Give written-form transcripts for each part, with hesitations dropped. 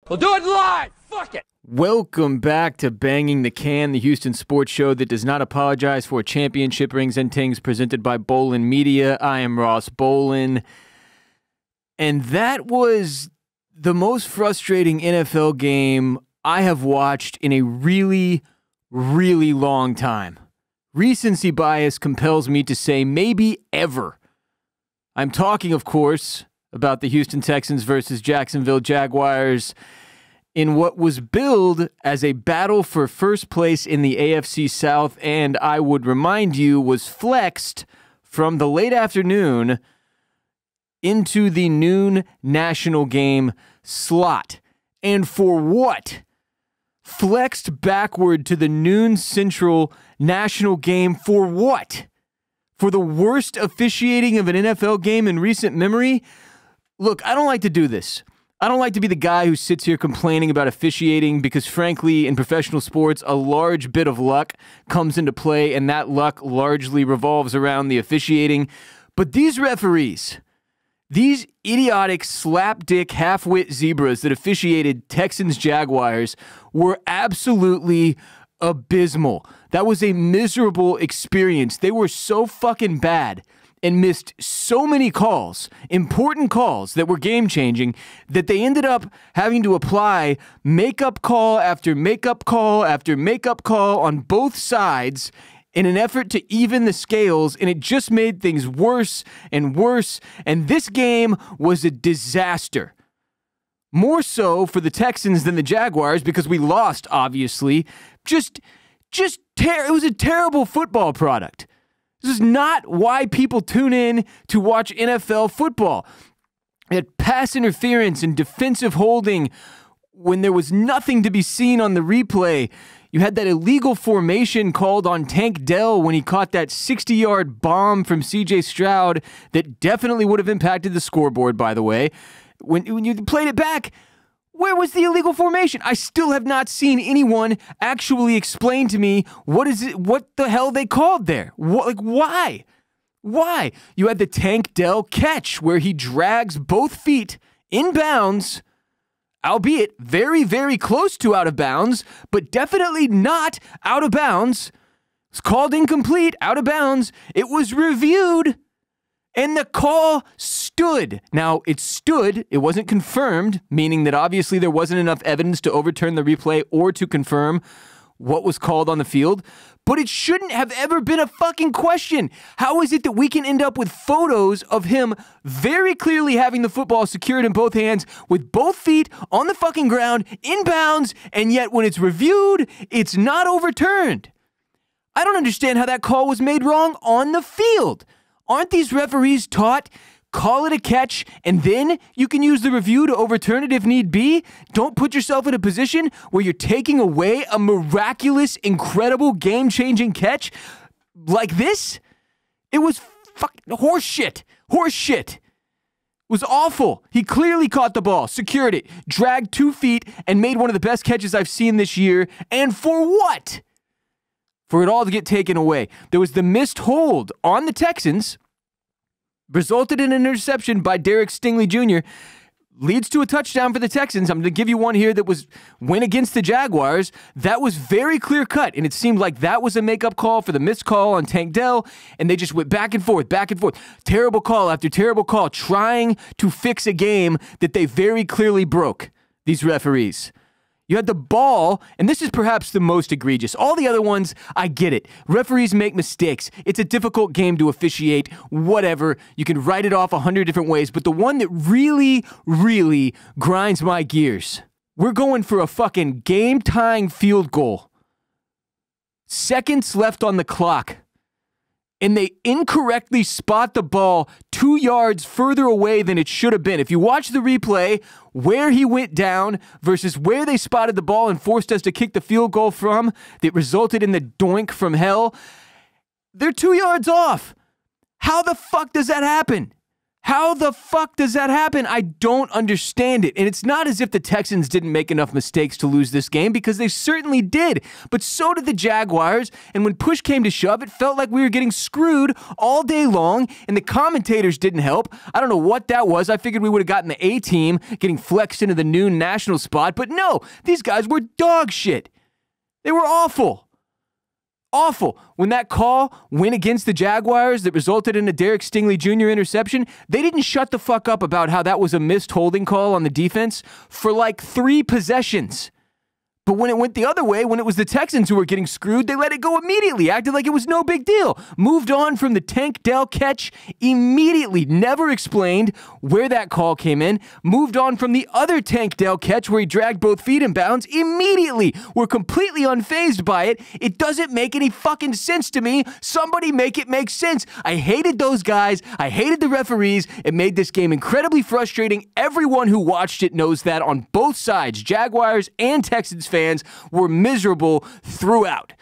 We'll do it live! Fuck it! Welcome back to Banging the Can, the Houston sports show that does not apologize for championship rings and tings, presented by Bolen Media. I am Ross Bolen. And that was the most frustrating NFL game I have watched in a really, really long time. Recency bias compels me to say maybe ever. I'm talking, of course, about the Houston Texans versus Jacksonville Jaguars in what was billed as a battle for first place in the AFC South, and I would remind you, was flexed from the late afternoon into the noon national game slot. And for what? Flexed backward to the noon central national game for what? For the worst officiating of an NFL game in recent memory? Look, I don't like to do this. I don't like to be the guy who sits here complaining about officiating because, frankly, in professional sports, a large bit of luck comes into play, and that luck largely revolves around the officiating. But these referees, these idiotic, slapdick, half-wit zebras that officiated Texans-Jaguars were absolutely abysmal. That was a miserable experience. They were so fucking bad and missed so many calls, important calls that were game-changing, that they ended up having to apply makeup call after makeup call after makeup call on both sides in an effort to even the scales, and it just made things worse and worse, and this game was a disaster. More so for the Texans than the Jaguars, because we lost, obviously. It was a terrible football product. This is not why people tune in to watch NFL football. It had pass interference and defensive holding when there was nothing to be seen on the replay. You had that illegal formation called on Tank Dell when he caught that 60-yard bomb from C.J. Stroud that definitely would have impacted the scoreboard, by the way. When you played it back, where was the illegal formation? I still have not seen anyone actually explain to me what the hell they called there. Why? Why? You had the Tank Dell catch where he drags both feet in bounds, albeit very, very close to out of bounds, but definitely not out of bounds. It's called incomplete, out of bounds. It was reviewed, and the call stood. Now, it stood. It wasn't confirmed, meaning that obviously there wasn't enough evidence to overturn the replay or to confirm what was called on the field, but it shouldn't have ever been a fucking question. How is it that we can end up with photos of him very clearly having the football secured in both hands with both feet on the fucking ground, in bounds, and yet when it's reviewed, it's not overturned? I don't understand how that call was made wrong on the field. Aren't these referees taught, call it a catch, and then you can use the review to overturn it if need be? Don't put yourself in a position where you're taking away a miraculous, incredible, game-changing catch like this. It was horse shit. Horse shit. It was awful. He clearly caught the ball, secured it, dragged 2 feet, and made one of the best catches I've seen this year. And for what? For it all to get taken away. There was the missed hold on the Texans, resulted in an interception by Derek Stingley Jr., leads to a touchdown for the Texans. I'm going to give you one here that went against the Jaguars. That was very clear cut, and it seemed like that was a makeup call for the missed call on Tank Dell, and they just went back and forth, back and forth. Terrible call after terrible call, trying to fix a game that they very clearly broke, these referees. You had the ball, and this is perhaps the most egregious. All the other ones, I get it. Referees make mistakes. It's a difficult game to officiate, whatever. You can write it off 100 different ways, but the one that really, really grinds my gears, we're going for a fucking game-tying field goal. Seconds left on the clock, and they incorrectly spot the ball 2 yards further away than it should have been. If you watch the replay, where he went down versus where they spotted the ball and forced us to kick the field goal from that resulted in the doink from hell, they're 2 yards off. How the fuck does that happen? How the fuck does that happen? I don't understand it. And it's not as if the Texans didn't make enough mistakes to lose this game, because they certainly did. But so did the Jaguars. And when push came to shove, it felt like we were getting screwed all day long, and the commentators didn't help. I don't know what that was. I figured we would have gotten the A-team getting flexed into the noon national spot. But no, these guys were dog shit. They were awful. Awful. When that call went against the Jaguars that resulted in a Derek Stingley Jr. interception, they didn't shut the fuck up about how that was a missed holding call on the defense for like 3 possessions. But when it went the other way, when it was the Texans who were getting screwed, they let it go immediately, acted like it was no big deal. Moved on from the Tank Dell catch immediately. Never explained where that call came in. Moved on from the other Tank Dell catch where he dragged both feet in bounds immediately. We're completely unfazed by it. It doesn't make any fucking sense to me. Somebody make it make sense. I hated those guys. I hated the referees. It made this game incredibly frustrating. Everyone who watched it knows that on both sides, Jaguars and Texans fans were miserable throughout.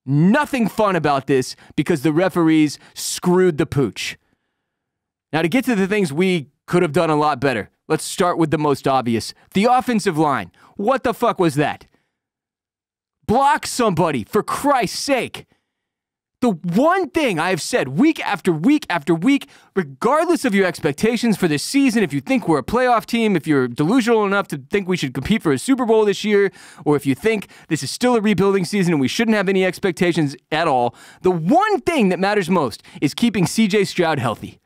Nothing fun about this because the referees screwed the pooch. Now, to get to the things we could have done a lot better, let's start with the most obvious. The offensive line. What the fuck was that? Block somebody, for Christ's sake. The one thing I have said week after week after week, regardless of your expectations for this season, if you think we're a playoff team, if you're delusional enough to think we should compete for a Super Bowl this year, or if you think this is still a rebuilding season and we shouldn't have any expectations at all, the one thing that matters most is keeping CJ Stroud healthy.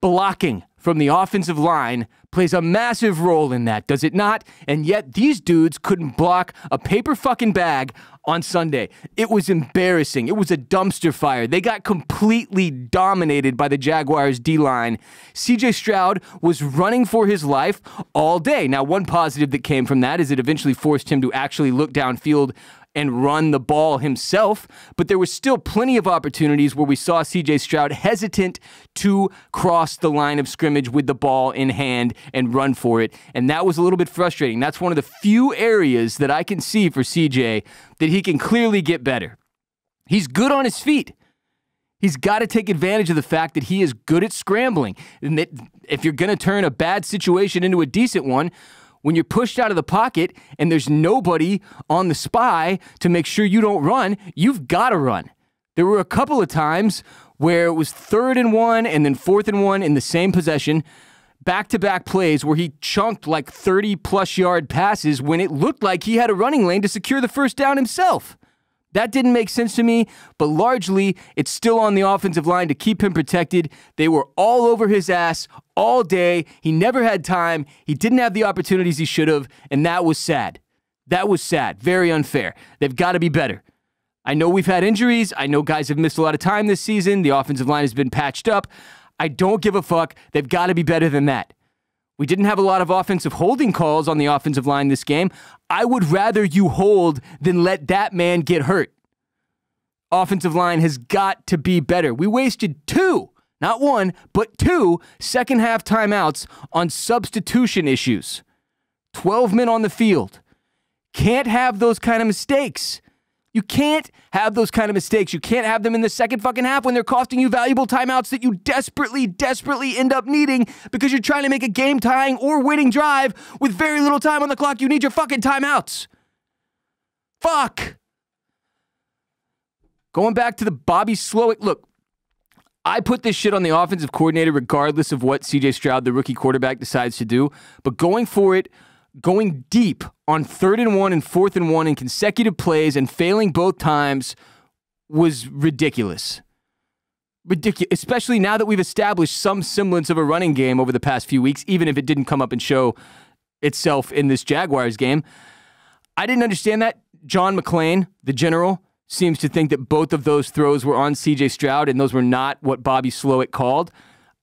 Blocking from the offensive line plays a massive role in that, does it not? And yet these dudes couldn't block a paper fucking bag on Sunday. It was embarrassing. It was a dumpster fire. They got completely dominated by the Jaguars D-line. CJ Stroud was running for his life all day. Now, one positive that came from that is it eventually forced him to actually look downfield and run the ball himself, but there was still plenty of opportunities where we saw CJ Stroud hesitant to cross the line of scrimmage with the ball in hand and run for it, and that was a little bit frustrating. That's one of the few areas that I can see for CJ that he can clearly get better. He's good on his feet. He's got to take advantage of the fact that he is good at scrambling, and that if you're going to turn a bad situation into a decent one, when you're pushed out of the pocket and there's nobody on the spy to make sure you don't run, you've got to run. There were a couple of times where it was 3rd and 1 and then 4th and 1 in the same possession, back-to-back plays where he chunked like 30-plus yard passes when it looked like he had a running lane to secure the first down himself. That didn't make sense to me, but largely it's still on the offensive line to keep him protected. They were all over his ass all day. He never had time. He didn't have the opportunities he should have, and that was sad. That was sad. Very unfair. They've got to be better. I know we've had injuries. I know guys have missed a lot of time this season. The offensive line has been patched up. I don't give a fuck. They've got to be better than that. We didn't have a lot of offensive holding calls on the offensive line this game. I would rather you hold than let that man get hurt. Offensive line has got to be better. We wasted 2, not 1, but 2 second-half timeouts on substitution issues. 12 men on the field. Can't have those kind of mistakes. You can't have those kind of mistakes. You can't have them in the second fucking half when they're costing you valuable timeouts that you desperately, desperately end up needing because you're trying to make a game-tying or winning drive with very little time on the clock. You need your fucking timeouts. Fuck. Going back to the Bobby Slowick. Look, I put this shit on the offensive coordinator regardless of what CJ Stroud, the rookie quarterback, decides to do. But going for it, going deep on 3rd and 1 and 4th and 1 in consecutive plays and failing both times was ridiculous. Ridiculous, especially now that we've established some semblance of a running game over the past few weeks, even if it didn't come up and show itself in this Jaguars game. I didn't understand that. John McClain, the general, seems to think that both of those throws were on CJ Stroud and those were not what Bobby Slowick called.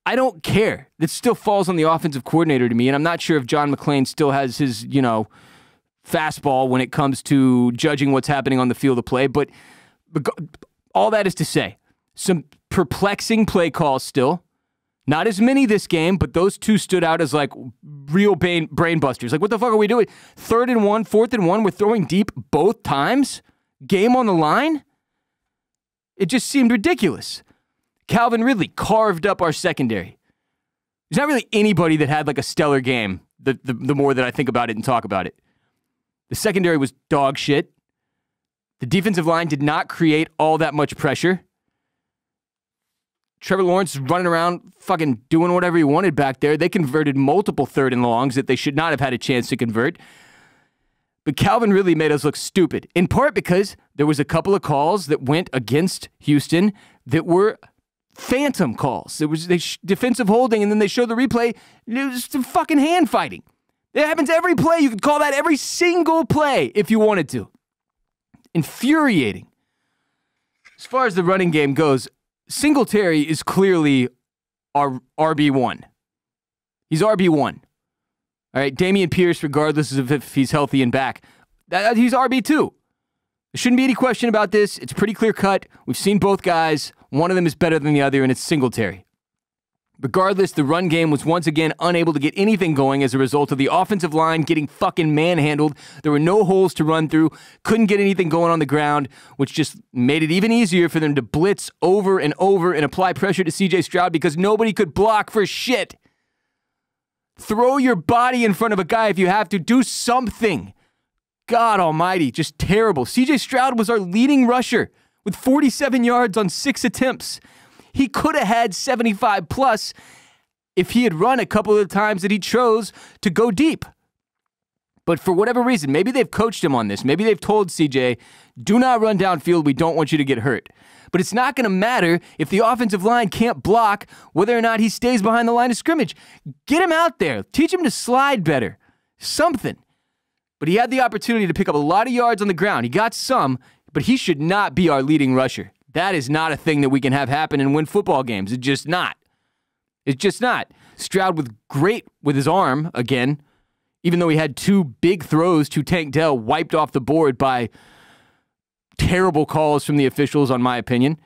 I don't care. That still falls on the offensive coordinator to me, and I'm not sure if John McClain still has his, fastball when it comes to judging what's happening on the field of play, but all that is to say, some perplexing play calls still. Not as many this game, but those 2 stood out as like real brain busters. Like, what the fuck are we doing? 3rd and 1, 4th and 1, we're throwing deep both times? Game on the line? It just seemed ridiculous. Calvin Ridley carved up our secondary. There's not really anybody that had like a stellar game the more that I think about it and talk about it. The secondary was dog shit. The defensive line did not create all that much pressure. Trevor Lawrence is running around fucking doing whatever he wanted back there. They converted multiple 3rd and longs that they should not have had a chance to convert. But Calvin really made us look stupid, in part because there was a couple of calls that went against Houston that were phantom calls. It was defensive holding, and then they showed the replay. It was some fucking hand fighting. It happens every play. You could call that every single play if you wanted to. Infuriating. As far as the running game goes, Singletary is clearly our RB1. He's RB1. All right, Dameon Pierce, regardless of if he's healthy and back, he's RB2. There shouldn't be any question about this. It's pretty clear cut. We've seen both guys. One of them is better than the other, and it's Singletary. Regardless, the run game was once again unable to get anything going as a result of the offensive line getting fucking manhandled. There were no holes to run through, couldn't get anything going on the ground, which just made it even easier for them to blitz over and over and apply pressure to CJ Stroud because nobody could block for shit. Throw your body in front of a guy if you have to. Do something. God almighty, just terrible. CJ Stroud was our leading rusher with 47 yards on 6 attempts. He could have had 75 plus if he had run a couple of times that he chose to go deep. But for whatever reason, maybe they've coached him on this. Maybe they've told CJ, do not run downfield. We don't want you to get hurt. But it's not going to matter if the offensive line can't block whether or not he stays behind the line of scrimmage. Get him out there. Teach him to slide better. Something. But he had the opportunity to pick up a lot of yards on the ground. He got some, but he should not be our leading rusher. That is not a thing that we can have happen and win football games. It's just not. It's just not. Stroud was great with his arm again, even though he had 2 big throws to Tank Dell wiped off the board by terrible calls from the officials, on my opinion.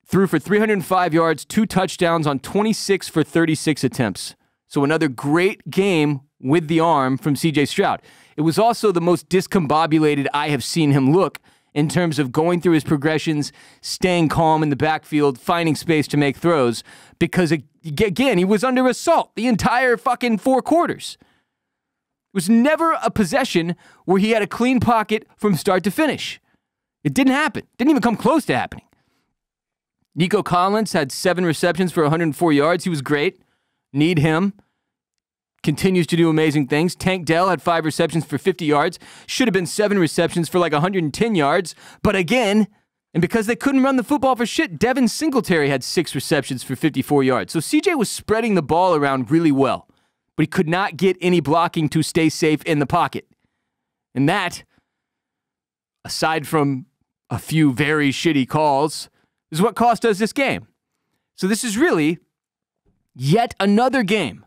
Threw for 305 yards, 2 touchdowns on 26 for 36 attempts. So another great game with the arm from CJ Stroud. It was also the most discombobulated I have seen him look in terms of going through his progressions, staying calm in the backfield, finding space to make throws, because, again, he was under assault the entire fucking 4 quarters. It was never a possession where he had a clean pocket from start to finish. It didn't happen. Didn't even come close to happening. Nico Collins had 7 receptions for 104 yards. He was great. Need him. Continues to do amazing things. Tank Dell had 5 receptions for 50 yards. Should have been 7 receptions for like 110 yards. But again, and because they couldn't run the football for shit, Devin Singletary had 6 receptions for 54 yards. So CJ was spreading the ball around really well. But he could not get any blocking to stay safe in the pocket. And that, aside from a few very shitty calls, is what cost us this game. So this is really yet another game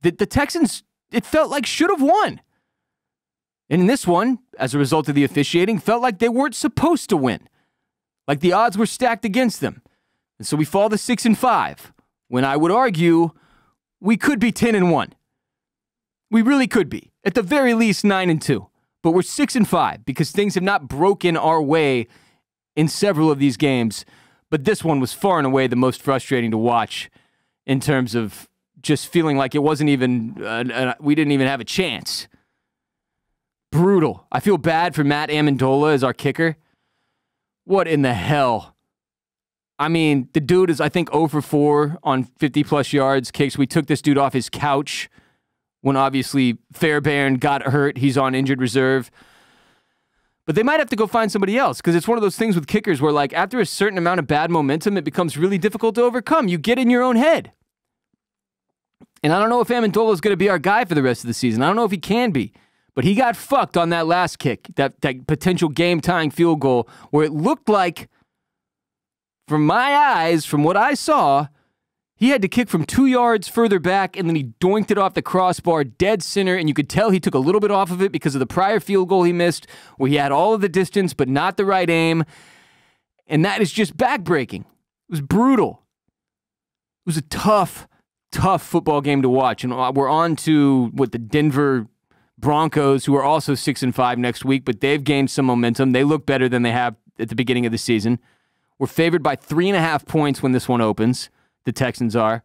that the Texans, it felt like, should have won. And in this one, as a result of the officiating, felt like they weren't supposed to win. Like the odds were stacked against them. And so we fall to 6-5, when I would argue we could be 10-1. We really could be. At the very least, 9-2. But we're 6-5 because things have not broken our way in several of these games. But this one was far and away the most frustrating to watch in terms of just feeling like it wasn't even, we didn't even have a chance. Brutal. I feel bad for Matt Amendola as our kicker. What in the hell? I mean, the dude is, I think, 0 for 4 on 50-plus yards kicks. We took this dude off his couch when obviously Fairbairn got hurt. He's on injured reserve. But they might have to go find somebody else because it's one of those things with kickers where, like, after a certain amount of bad momentum, it becomes really difficult to overcome. You get in your own head. And I don't know if Amendola is going to be our guy for the rest of the season. I don't know if he can be. But he got fucked on that last kick, that potential game-tying field goal, where it looked like, from my eyes, from what I saw, he had to kick from 2 yards further back, and then he doinked it off the crossbar, dead center, and you could tell he took a little bit off of it because of the prior field goal he missed, where he had all of the distance but not the right aim. And that is just backbreaking. It was brutal. It was a tough football game to watch. And we're on to, the Denver Broncos, who are also 6-5 next week, but they've gained some momentum. They look better than they have at the beginning of the season. We're favored by 3.5 points when this one opens. The Texans are.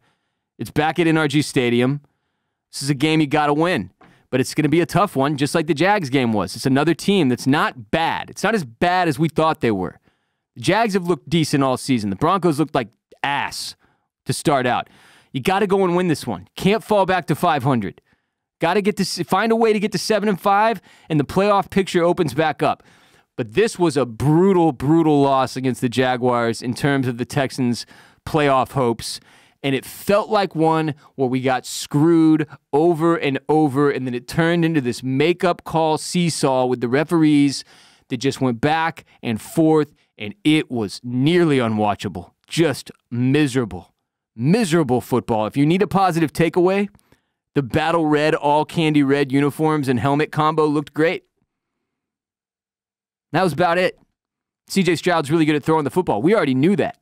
It's back at NRG Stadium. This is a game you got to win, but it's going to be a tough one, just like the Jags game was. It's another team that's not bad. It's not as bad as we thought they were. The Jags have looked decent all season. The Broncos looked like ass to start out. You got to go and win this one. Can't fall back to 500. Got to find a way to get to 7-5, and the playoff picture opens back up. But this was a brutal, brutal loss against the Jaguars in terms of the Texans' playoff hopes. And it felt like one where we got screwed over and over, and then it turned into this make-up call seesaw with the referees that just went back and forth, and it was nearly unwatchable. Just miserable. Miserable football. If you need a positive takeaway, the battle red, all candy red uniforms and helmet combo looked great. That was about it. CJ Stroud's really good at throwing the football. We already knew that.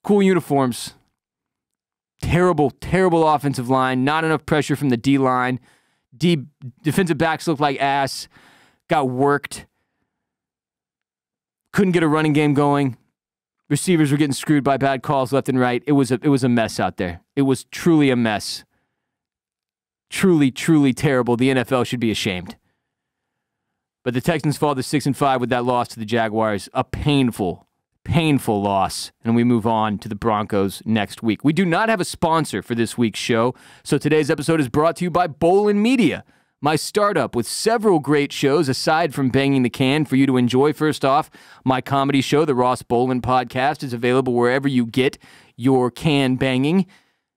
Cool uniforms. Terrible, terrible offensive line. Not enough pressure from the D-line. Defensive backs looked like ass. Got worked. Couldn't get a running game going. Receivers were getting screwed by bad calls left and right. It was a mess out there. It was truly a mess. Truly, truly terrible. The NFL should be ashamed. But the Texans fall to 6-5 with that loss to the Jaguars. A painful, painful loss. And we move on to the Broncos next week. We do not have a sponsor for this week's show, so today's episode is brought to you by Bolen Media, my startup with several great shows aside from Banging the Can for you to enjoy. First off, my comedy show, the Ross Bolen Podcast, is available wherever you get your can banging.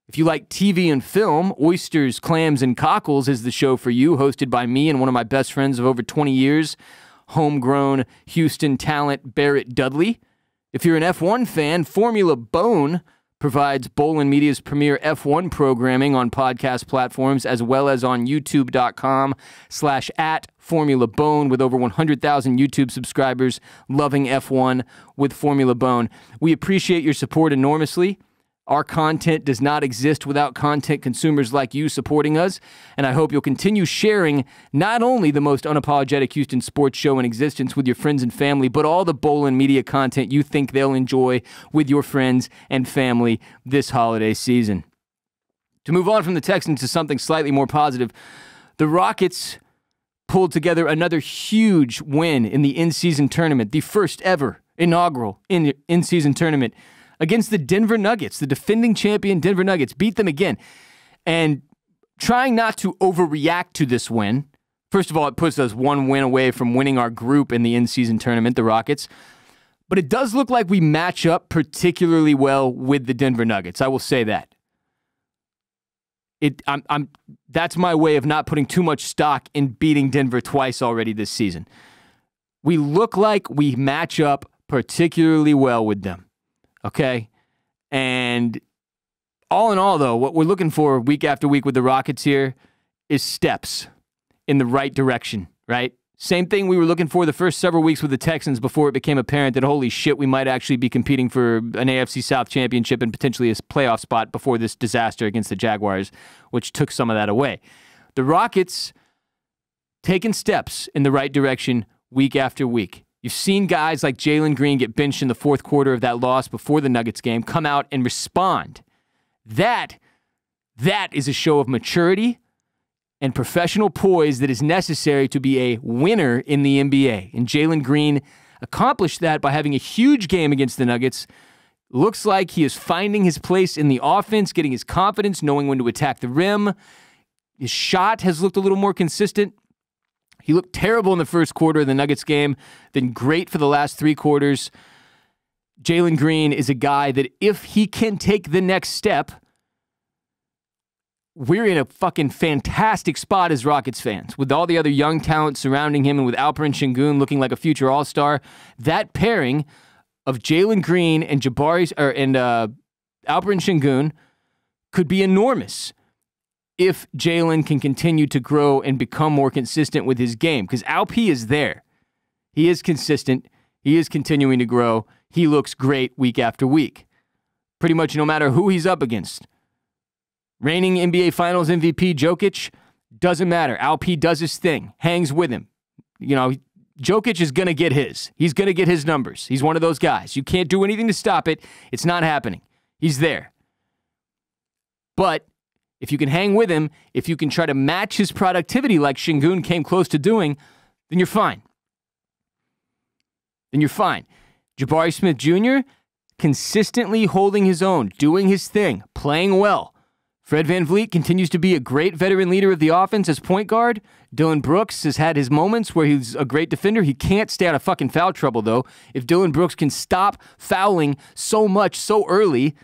If you like TV and film, Oysters, Clams, and Cockles is the show for you, hosted by me and one of my best friends of over 20 years, homegrown Houston talent Barrett Dudley. If you're an F1 fan, Formula Bone provides Bolen Media's premier F1 programming on podcast platforms as well as on youtube.com/@FormulaBone with over 100,000 YouTube subscribers loving F1 with Formula Bone. We appreciate your support enormously. Our content does not exist without content consumers like you supporting us, and I hope you'll continue sharing not only the most unapologetic Houston sports show in existence with your friends and family, but all the Bolen Media content you think they'll enjoy with your friends and family this holiday season. To move on from the Texans to something slightly more positive, the Rockets pulled together another huge win in the in-season tournament, the first ever inaugural in-season tournament, against the Denver Nuggets, the defending champion Denver Nuggets, beat them again. And trying not to overreact to this win, first of all, it puts us one win away from winning our group in the in-season tournament, the Rockets. But it does look like we match up particularly well with the Denver Nuggets. I will say that. That's my way of not putting too much stock in beating Denver twice already this season. We look like we match up particularly well with them. Okay? And all in all, though, what we're looking for week after week with the Rockets here is steps in the right direction, right? Same thing we were looking for the first several weeks with the Texans before it became apparent that, holy shit, we might actually be competing for an AFC South championship and potentially a playoff spot before this disaster against the Jaguars, which took some of that away. The Rockets taking steps in the right direction week after week. You've seen guys like Jalen Green get benched in the fourth quarter of that loss before the Nuggets game come out and respond. That is a show of maturity and professional poise that is necessary to be a winner in the NBA. And Jalen Green accomplished that by having a huge game against the Nuggets. Looks like he is finding his place in the offense, getting his confidence, knowing when to attack the rim. His shot has looked a little more consistent. He looked terrible in the first quarter of the Nuggets game, then great for the last three quarters. Jalen Green is a guy that if he can take the next step, we're in a fucking fantastic spot as Rockets fans. With all the other young talent surrounding him and with Alperen Sengun looking like a future all-star, that pairing of Jalen Green and Alperen Sengun could be enormous if Jalen can continue to grow and become more consistent with his game. Because Alp is there. He is consistent. He is continuing to grow. He looks great week after week. Pretty much no matter who he's up against. Reigning NBA Finals MVP Jokic, doesn't matter. Alp does his thing. Hangs with him. You know, Jokic is going to get his. He's going to get his numbers. He's one of those guys. You can't do anything to stop it. It's not happening. He's there. But if you can hang with him, if you can try to match his productivity like Şengün came close to doing, then you're fine. Jabari Smith Jr., consistently holding his own, doing his thing, playing well. Fred VanVleet continues to be a great veteran leader of the offense as point guard. Dylan Brooks has had his moments where he's a great defender. He can't stay out of fucking foul trouble, though. If Dylan Brooks can stop fouling so much so early,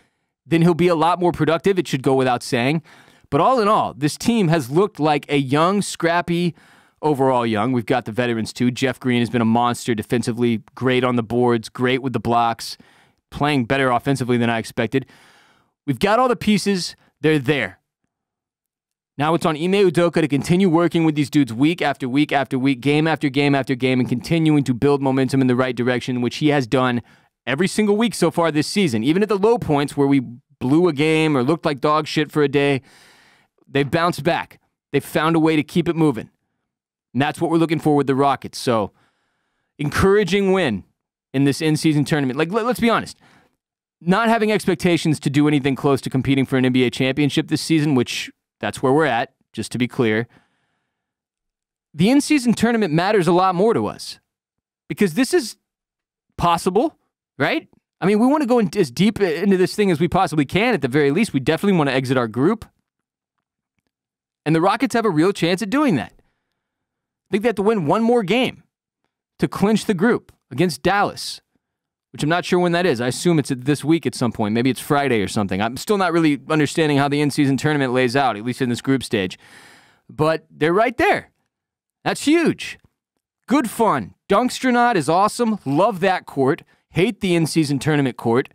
then he'll be a lot more productive. It should go without saying. But all in all, this team has looked like a young, scrappy, overall young. We've got the veterans, too. Jeff Green has been a monster defensively, great on the boards, great with the blocks, playing better offensively than I expected. We've got all the pieces. They're there. Now it's on Ime Udoka to continue working with these dudes week after week after week, game after game after game, and continuing to build momentum in the right direction, which he has done every single week so far this season. Even at the low points where we blew a game or looked like dog shit for a day, they've bounced back. They've found a way to keep it moving. And that's what we're looking for with the Rockets. So, encouraging win in this in-season tournament. Like, let's be honest. Not having expectations to do anything close to competing for an NBA championship this season, which that's where we're at, just to be clear. The in-season tournament matters a lot more to us because this is possible, right? I mean, we want to go as deep into this thing as we possibly can at the very least. We definitely want to exit our group. And the Rockets have a real chance at doing that. I think they have to win one more game to clinch the group against Dallas, which I'm not sure when that is. I assume it's this week at some point. Maybe it's Friday or something. I'm still not really understanding how the in-season tournament lays out, at least in this group stage. But they're right there. That's huge. Good fun. Dunkstronaut is awesome. Love that court. Hate the in-season tournament court.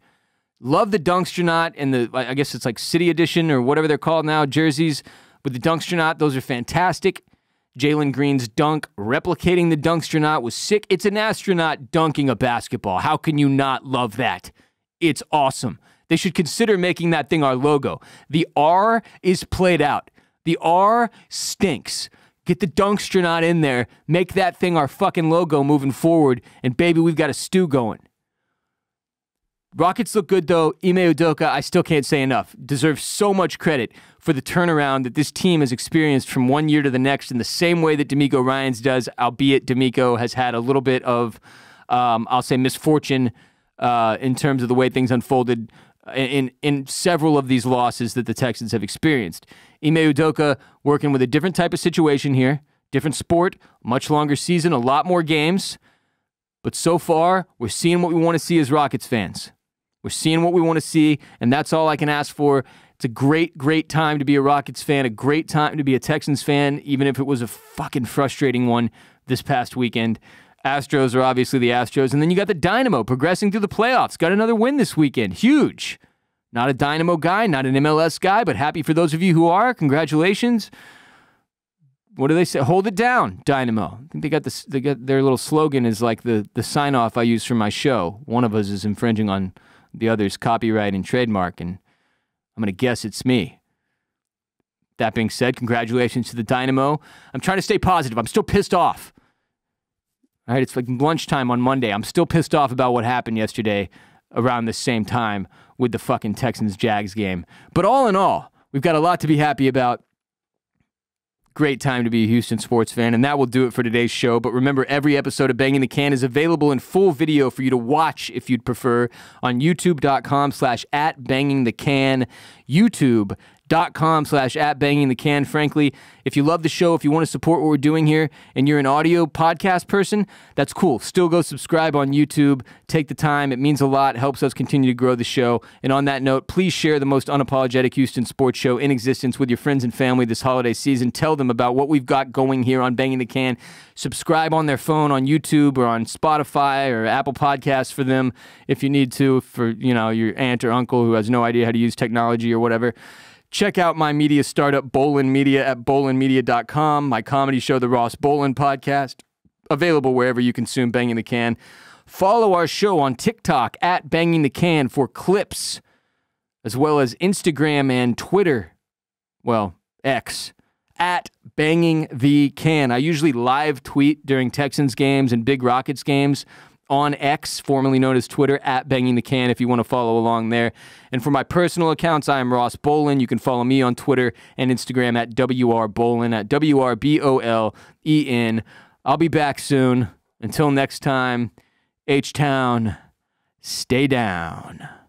Love the Dunkstronaut and the, I guess it's like City Edition or whatever they're called now, jerseys with the Dunkstronaut. Those are fantastic. Jalen Green's dunk, replicating the Dunkstronaut, was sick. It's an astronaut dunking a basketball. How can you not love that? It's awesome. They should consider making that thing our logo. The R is played out. The R stinks. Get the Dunkstronaut in there. Make that thing our fucking logo moving forward. And baby, we've got a stew going. Rockets look good, though. Ime Udoka, I still can't say enough, deserves so much credit for the turnaround that this team has experienced from one year to the next in the same way that D'Amico Ryans does, albeit D'Amico has had a little bit of, I'll say, misfortune in terms of the way things unfolded in several of these losses that the Texans have experienced. Ime Udoka working with a different type of situation here, different sport, much longer season, a lot more games. But so far, we're seeing what we want to see as Rockets fans. We're seeing what we want to see, and that's all I can ask for. It's a great, great time to be a Rockets fan, a great time to be a Texans fan, even if it was a fucking frustrating one this past weekend. Astros are obviously the Astros, and then you got the Dynamo progressing through the playoffs. Got another win this weekend. Huge. Not a Dynamo guy, not an MLS guy, but happy for those of you who are. Congratulations. What do they say? Hold it down, Dynamo. I think they got this. They got their little slogan is like the sign-off I use for my show. One of us is infringing on the other's copyright and trademark, and I'm going to guess it's me. That being said, congratulations to the Dynamo. I'm trying to stay positive. I'm still pissed off. All right, it's like lunchtime on Monday. I'm still pissed off about what happened yesterday around the same time with the fucking Texans-Jags game. But all in all, we've got a lot to be happy about. Great time to be a Houston sports fan, and that will do it for today's show. But remember, every episode of Banging the Can is available in full video for you to watch if you'd prefer on youtube.com/@bangingthecan. youtube.com/@bangingthecan. Frankly, if you love the show, if you want to support what we're doing here, and you're an audio podcast person, that's cool. Still go subscribe on YouTube. Take the time. It means a lot. Helps us continue to grow the show. And on that note, please share the most unapologetic Houston sports show in existence with your friends and family this holiday season. Tell them about what we've got going here on Banging the Can. Subscribe on their phone on YouTube or on Spotify or Apple Podcasts for them if you need to, for your aunt or uncle who has no idea how to use technology or whatever. Check out my media startup, Bolen Media, at bolenmedia.com. My comedy show, The Ross Bolen Podcast, available wherever you consume Banging the Can. Follow our show on TikTok, at Banging the Can, for clips, as well as Instagram and Twitter. Well, X, at Banging the Can. I usually live tweet during Texans games and Big Rockets games. on X, formerly known as Twitter, at Banging the Can, if you want to follow along there. And for my personal accounts, I am Ross Bolen. You can follow me on Twitter and Instagram at WRBolen, at WRBOLEN. I'll be back soon. Until next time, H-Town, stay down.